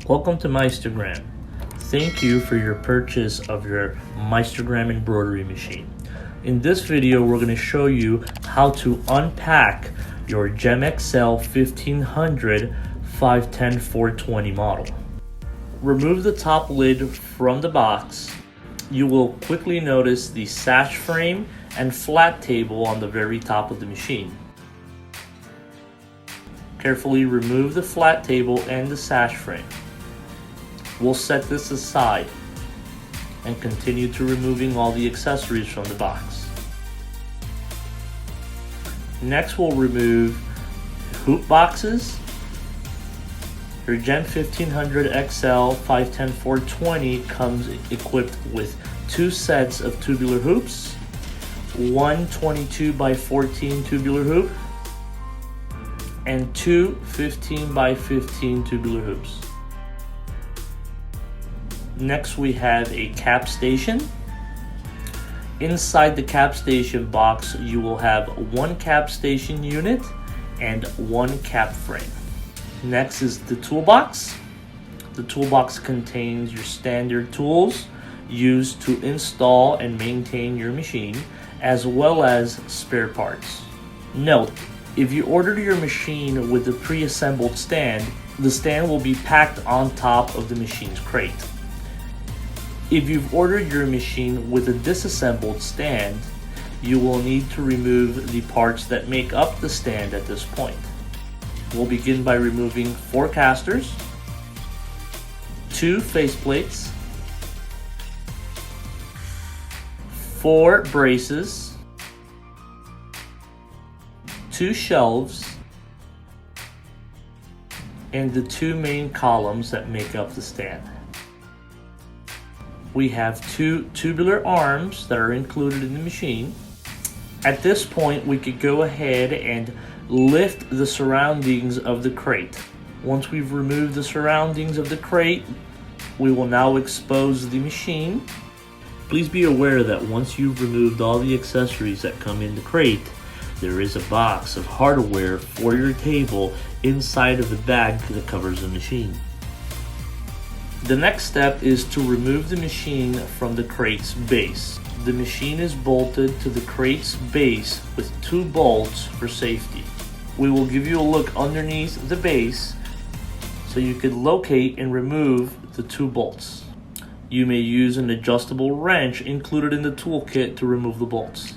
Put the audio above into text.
Welcome to Meistergram. Thank you for your purchase of your Meistergram embroidery machine. In this video, we're going to show you how to unpack your Gem XL-1500 510-420 model. Remove the top lid from the box. You will quickly notice the sash frame and flat table on the very top of the machine. Carefully remove the flat table and the sash frame. We'll set this aside and continue to removing all the accessories from the box. Next, we'll remove hoop boxes. Your Gem 1500 XL 510-420 comes equipped with 2 sets of tubular hoops, one 22 by 14 tubular hoop, and 2 15 by 15 tubular hoops. Next, we have a cap station. Inside the cap station box, you will have one cap station unit and one cap frame. Next is the toolbox. The toolbox contains your standard tools used to install and maintain your machine, as well as spare parts. Note, if you ordered your machine with a pre-assembled stand, the stand will be packed on top of the machine's crate. If you've ordered your machine with a disassembled stand, you will need to remove the parts that make up the stand at this point. We'll begin by removing 4 casters, 2 faceplates, 4 braces, 2 shelves, and the 2 main columns that make up the stand. We have 2 tubular arms that are included in the machine. At this point, we could go ahead and lift the surroundings of the crate. Once we've removed the surroundings of the crate, we will now expose the machine. Please be aware that once you've removed all the accessories that come in the crate, there is a box of hardware for your table inside of the bag that covers the machine. The next step is to remove the machine from the crate's base. The machine is bolted to the crate's base with 2 bolts for safety. We will give you a look underneath the base so you can locate and remove the 2 bolts. You may use an adjustable wrench included in the toolkit to remove the bolts.